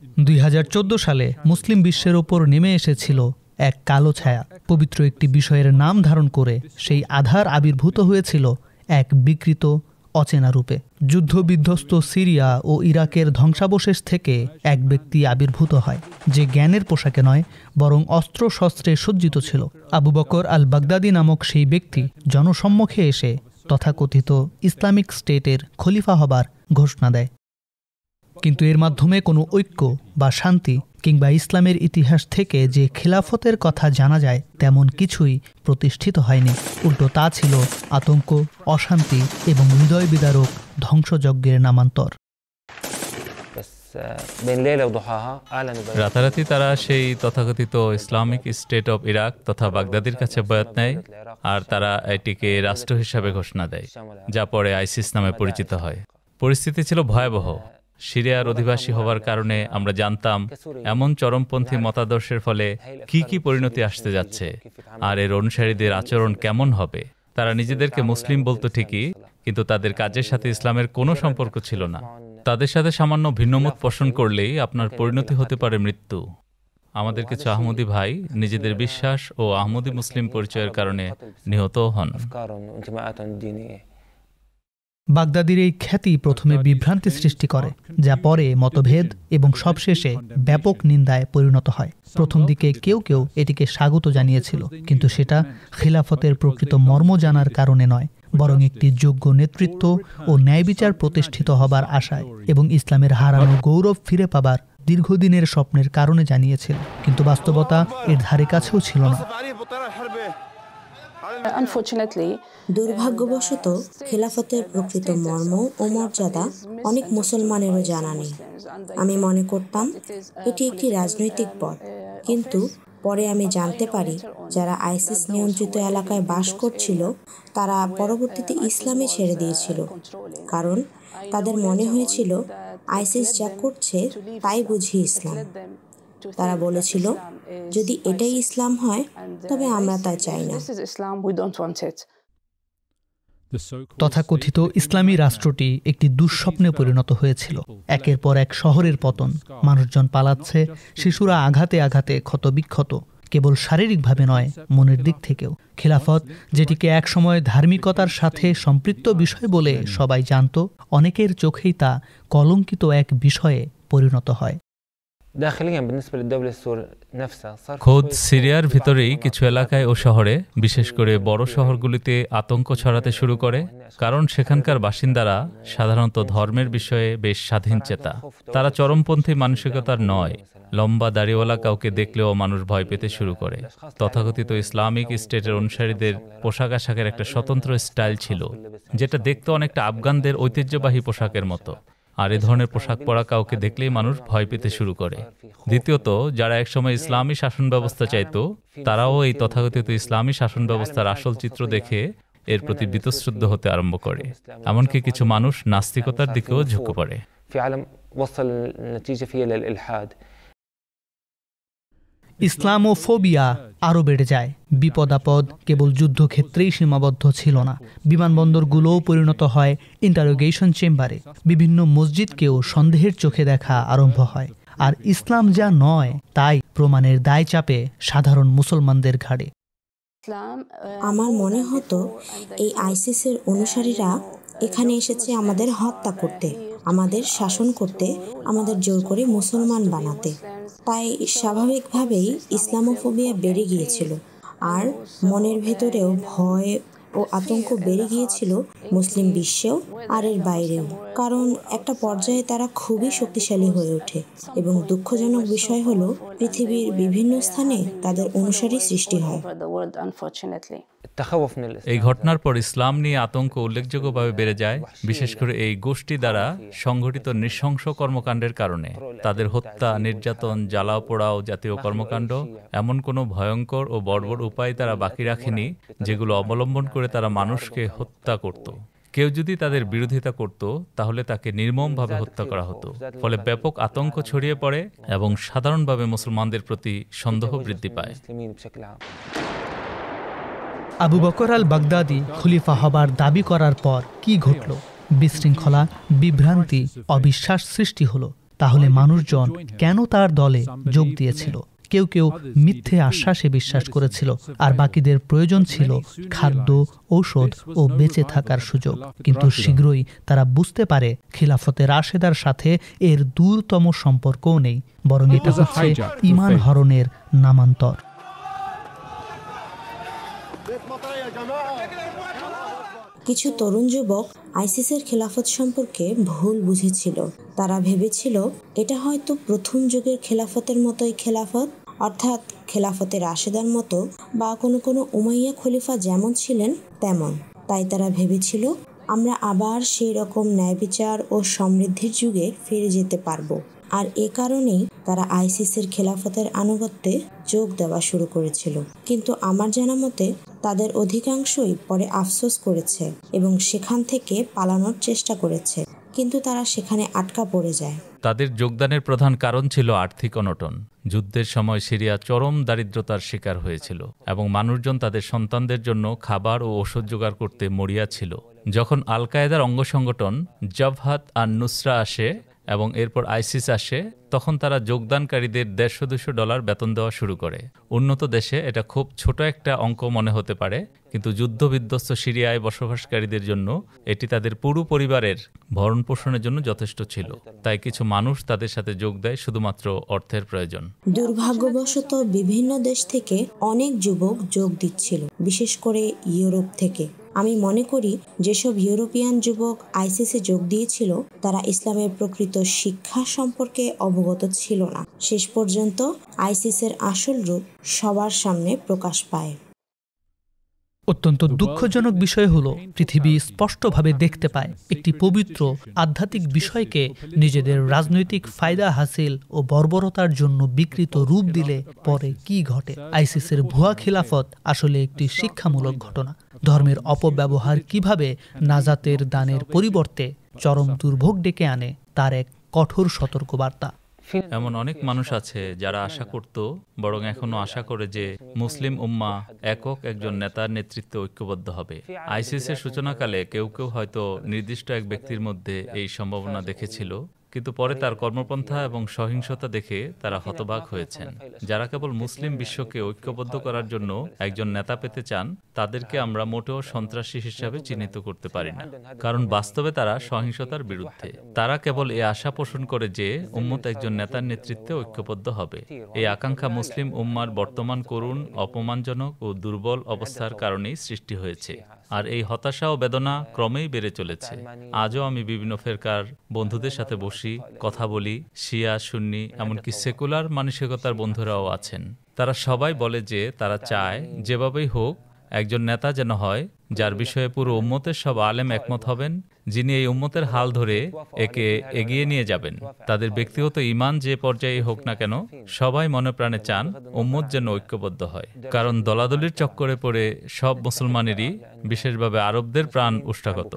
2014 সালে মুসলিম বিশ্বের ওপর নেমে এসেছিল এক কালো ছায়া। পবিত্র একটি বিষয়ের নাম ধারণ করে সেই আধার আবির্ভূত হয়েছিল এক বিকৃত অচেনা রূপে। যুদ্ধবিধ্বস্ত সিরিয়া ও ইরাকের ধ্বংসাবশেষ থেকে এক ব্যক্তি আবির্ভূত হয়, যে জ্ঞানের পোশাকে নয় বরং অস্ত্র শস্ত্রে সজ্জিত ছিল। আবু বকর আল বাগদাদি নামক সেই ব্যক্তি জনসম্মুখে এসে তথাকথিত ইসলামিক স্টেটের খলিফা হবার ঘোষণা দেয়। কিন্তু এর মাধ্যমে কোনো ঐক্য বা শান্তি কিংবা ইসলামের ইতিহাস থেকে যে খিলাফতের কথা জানা যায় তেমন কিছুই প্রতিষ্ঠিত হয়নি। উল্টো তা ছিল আতঙ্ক, অশান্তি এবং হৃদয় বিদারক ধ্বংসযজ্ঞের নামান্তর। রাতারাতি তারা সেই তথাকথিত ইসলামিক স্টেট অব ইরাক তথা বাগদাদির কাছে বয়াত নেয়, আর তারা এটিকে রাষ্ট্র হিসাবে ঘোষণা দেয়, যা পরে আইসিস নামে পরিচিত হয়। পরিস্থিতি ছিল ভয়াবহ। সিরিয়ার অধিবাসী হওয়ার কারণে আমরা জানতাম এমন চরমপন্থী মতাদর্শের ফলে কি কি পরিণতি আসতে যাচ্ছে, আর এর অনুসারীদের আচরণ কেমন হবে। তারা নিজেদেরকে মুসলিম বলতো ঠিকই, কিন্তু তাদের কাজের সাথে ইসলামের কোনো সম্পর্ক ছিল না। তাদের সাথে সামান্য ভিন্নমত পোষণ করলেই আপনার পরিণতি হতে পারে মৃত্যু। আমাদের কিছু আহমদি ভাই নিজেদের বিশ্বাস ও আহমদি মুসলিম পরিচয়ের কারণে নিহত হন। বাগদাদির এই খ্যাতি প্রথমে বিভ্রান্তি সৃষ্টি করে, যা পরে মতভেদ এবং সবশেষে ব্যাপক নিন্দায় পরিণত হয়। প্রথম দিকে কেউ কেউ এটিকে স্বাগত জানিয়েছিল, কিন্তু সেটা খিলাফতের প্রকৃত মর্ম জানার কারণে নয়, বরং একটি যোগ্য নেতৃত্ব ও ন্যায়বিচার প্রতিষ্ঠিত হবার আশায় এবং ইসলামের হারানো গৌরব ফিরে পাবার দীর্ঘদিনের স্বপ্নের কারণে জানিয়েছিল। কিন্তু বাস্তবতা এর ধারে কাছেও ছিল না। দুর্ভাগ্যবশত খেলাফতের প্রকৃত মর্ম ও মর্যাদা অনেক মুসলমানেরও জানা নেই। আমি মনে করতাম এটি একটি রাজনৈতিক পথ, কিন্তু পরে আমি জানতে পারি যারা আইসিস নিয়ন্ত্রিত এলাকায় বাস করছিল তারা পরবর্তীতে ইসলামে ছেড়ে দিয়েছিল, কারণ তাদের মনে হয়েছিল আইসিস যা করছে তাই বুঝি ইসলাম। তারা বলেছিল, যদি এটাই ইসলাম হয় তবে আমরা তা চাই না। তথাকথিত ইসলামী রাষ্ট্রটি একটি দুঃস্বপ্নে পরিণত হয়েছিল। একের পর এক শহরের পতন, মানুষজন পালাচ্ছে, শিশুরা আঘাতে আঘাতে ক্ষতবিক্ষত, কেবল শারীরিকভাবে নয় মনের দিক থেকেও। খিলাফত, যেটিকে একসময় ধার্মিকতার সাথে সম্পৃক্ত বিষয় বলে সবাই জানত, অনেকের চোখেই তা কলঙ্কিত এক বিষয়ে পরিণত হয়। খোদ সিরিয়ার ভিতরেই কিছু এলাকায় ও শহরে, বিশেষ করে বড় শহরগুলিতে আতঙ্ক ছড়াতে শুরু করে, কারণ সেখানকার বাসিন্দারা সাধারণত ধর্মের বিষয়ে বেশ স্বাধীনচেতা। তারা চরমপন্থী মানসিকতার নয়। লম্বা দাড়িওয়ালা কাউকে দেখলেও মানুষ ভয় পেতে শুরু করে। তথাকথিত ইসলামিক স্টেটের অনুসারীদের পোশাক আশাকের একটা স্বতন্ত্র স্টাইল ছিল, যেটা দেখতে অনেকটা আফগানদের ঐতিহ্যবাহী পোশাকের মতো। আর এ ধরনের পোশাক পরা কাউকে দেখলেই মানুষ ভয় পেতে শুরু করে। দ্বিতীয়ত, যারা একসময় ইসলামী শাসন ব্যবস্থা চাইত, তারাও এই তথাকথিত ইসলামী শাসন ব্যবস্থার আসল চিত্র দেখে এর প্রতি বীতশ্রদ্ধ হতে আরম্ভ করে। এমনকি কিছু মানুষ নাস্তিকতার দিকেও ঝুঁকে পড়ে। ইসলামোফোবিয়া আরও বেড়ে যায়। বিপদ আপদ কেবল যুদ্ধক্ষেত্রেই সীমাবদ্ধ ছিল না, বিমানবন্দরগুলোও পরিণত হয় ইন্টারোগেশন চেম্বারে। বিভিন্ন মসজিদকেও সন্দেহের চোখে দেখা আরম্ভ হয়, আর ইসলাম যা নয় তাই প্রমাণের দায় চাপে সাধারণ মুসলমানদের ঘাড়ে। আমার মনে হতো এই আইসিসের অনুসারীরা এখানে এসেছে আমাদের হত্যা করতে, আমাদের শাসন করতে, আমাদের জোর করে মুসলমান বানাতে। তাই স্বাভাবিকভাবেই ইসলামোফোবিয়া বেড়ে গিয়েছিল, আর মনের ভেতরেও ভয় ও আতঙ্ক বেড়ে গিয়েছিল মুসলিম বিশ্বেও আর এর বাইরেও। কারণ একটা পর্যায়ে তারা খুবই শক্তিশালী হয়ে ওঠে, এবং দুঃখজনক বিষয় হলো পৃথিবীর বিভিন্ন স্থানে তাদের অনুসারী সৃষ্টি হয়। এই ঘটনার পর ইসলাম নিয়ে আতঙ্ক উল্লেখযোগ্যভাবে বেড়ে যায়, বিশেষ করে এই গোষ্ঠী দ্বারা সংঘটিত নৃশংস কর্মকাণ্ডের কারণে। তাদের হত্যা, নির্যাতন, জ্বালাও পোড়াও জাতীয় কর্মকাণ্ড, এমন কোনো ভয়ঙ্কর ও বর্বর উপায় তারা বাকি রাখেনি যেগুলো অবলম্বন করে তারা মানুষকে হত্যা করত। কেউ যদি তাদের বিরোধিতা করত তাহলে তাকে নির্মমভাবে হত্যা করা হতো। ফলে ব্যাপক আতঙ্ক ছড়িয়ে পড়ে এবং সাধারণভাবে মুসলমানদের প্রতি সন্দেহ বৃদ্ধি পায়। আবু বকর আল বাগদাদি খলিফা হবার দাবি করার পর কি ঘটল? বিশৃঙ্খলা, বিভ্রান্তি, অবিশ্বাস সৃষ্টি হলো। তাহলে মানুষজন কেন তার দলে যোগ দিয়েছিল? কেউ কেউ মিথ্যে আশ্বাসে বিশ্বাস করেছিল, আর বাকিদের প্রয়োজন ছিল খাদ্য, ঔষধ ও বেঁচে থাকার সুযোগ। কিন্তু শীঘ্রই তারা বুঝতে পারে খিলাফতে রাশেদার সাথে এর দূরতম সম্পর্কও নেই, বরং এটা হচ্ছে ঈমান হরণের নামান্তর। কিছু তরুণ যুবক আইসিসের খেলাফত সম্পর্কে ভুল বুঝেছিল। তারা ভেবেছিল এটা হয়তো প্রথম যুগের খেলাফতের মতোই খেলাফত, অর্থাৎ খেলাফতে রাশেদার মতো, বা কোনো উমাইয়া খলিফা যেমন ছিলেন তেমন। তাই তারা ভেবেছিল আমরা আবার সেই রকম ন্যায়বিচার ও সমৃদ্ধির যুগে ফিরে যেতে পারবো। আর এ কারণেই তারা আইসিসের খেলাফতের আনুগত্যে যোগ দেওয়া শুরু করেছিল। কিন্তু আমার জানা মতে তাদের অধিকাংশই পরে আফসোস করেছে এবং সেখান থেকে পালানোর চেষ্টা করেছে, কিন্তু তারা সেখানে আটকা পড়ে যায়। তাদের যোগদানের প্রধান কারণ ছিল আর্থিক অনটন। যুদ্ধের সময় সিরিয়া চরম দারিদ্রতার শিকার হয়েছিল এবং মানুষজন তাদের সন্তানদের জন্য খাবার ও ওষুধ জোগাড় করতে মরিয়া ছিল। যখন আল কায়েদার অঙ্গ সংগঠন জবহাত আর নুসরা আসে এবং এরপর আইসিস আসে, তখন তারা যোগদানকারীদের $150 বেতন দেওয়া শুরু করে। উন্নত দেশে এটা খুব ছোট একটা অঙ্ক মনে হতে পারে, কিন্তু যুদ্ধবিধ্বস্ত সিরিয়ায় বসবাসকারীদের জন্য এটি তাদের পুরো পরিবারের ভরণ পোষণের জন্য যথেষ্ট ছিল। তাই কিছু মানুষ তাদের সাথে যোগ দেয় শুধুমাত্র অর্থের প্রয়োজন। দুর্ভাগ্যবশত বিভিন্ন দেশ থেকে অনেক যুবক যোগ দিচ্ছিল, বিশেষ করে ইউরোপ থেকে। আমি মনে করি যেসব ইউরোপিয়ান যুবক আইসিসে যোগ দিয়েছিল তারা ইসলামের প্রকৃত শিক্ষা সম্পর্কে অবগত ছিল না। শেষ পর্যন্ত আইসিসের আসল রূপ সবার সামনে প্রকাশ পায়। অত্যন্ত দুঃখজনক বিষয় হলো পৃথিবী স্পষ্টভাবে দেখতে পায় একটি পবিত্র আধ্যাত্মিক বিষয়কে নিজেদের রাজনৈতিক ফায়দা হাসিল ও বর্বরতার জন্য বিকৃত রূপ দিলে পরে কি ঘটে। আইসিসের ভুয়া খিলাফত আসলে একটি শিক্ষামূলক ঘটনা। ধর্মের অপব্যবহার কিভাবে নাজাতের দানের পরিবর্তে চরম দুর্ভোগ ডেকে আনে তার এক কঠোর সতর্কবার্তা। এমন অনেক মানুষ আছে যারা আশা করত, বরং এখনো আশা করে যে মুসলিম উম্মাহ একক একজন নেতার নেতৃত্বে ঐক্যবদ্ধ হবে। আইসিসের সূচনাকালে কেউ কেউ হয়তো নির্দিষ্ট এক ব্যক্তির মধ্যে এই সম্ভাবনা দেখেছিল, কিন্তু পরে তার কর্মপন্থা এবং সহিংসতা দেখে তারা হতবাক হয়েছেন। যারা কেবল মুসলিম বিশ্বকে ঐক্যবদ্ধ করার জন্য একজন নেতা পেতে চান, তাদেরকে আমরা মোটেও সন্ত্রাসী হিসাবে চিহ্নিত করতে পারি না, কারণ বাস্তবে তারা সহিংসতার বিরুদ্ধে। তারা কেবল এই আশা পোষণ করে যে উম্মত একজন নেতার নেতৃত্বে ঐক্যবদ্ধ হবে। এই আকাঙ্ক্ষা মুসলিম উম্মার বর্তমান করুণ, অপমানজনক ও দুর্বল অবস্থার কারণেই সৃষ্টি হয়েছে, আর এই হতাশা ও বেদনা ক্রমেই বেড়ে চলেছে। আজও আমি বিভিন্ন ফেরকার বন্ধুদের সাথে বসি, কথা বলি। শিয়া, সুন্নি, এমনকি সেকুলার মানসিকতার বন্ধুরাও আছেন। তারা সবাই বলে যে তারা চায় যেভাবেই হোক একজন নেতা যেন হয় যার বিষয়ে পুরো উম্মতের সব আলেম একমত হবেন, যিনি এই উম্মতের হাল ধরে একে এগিয়ে নিয়ে যাবেন। তাদের ব্যক্তিগত ঈমান যে পর্যায়ে হোক না কেন, সবাই মনে প্রাণে চান উম্মত যেন ঐক্যবদ্ধ হয়, কারণ দলাদলির চক্করে পড়ে সব মুসলমানেরই, বিশেষভাবে আরবদের প্রাণ উষ্টাগত।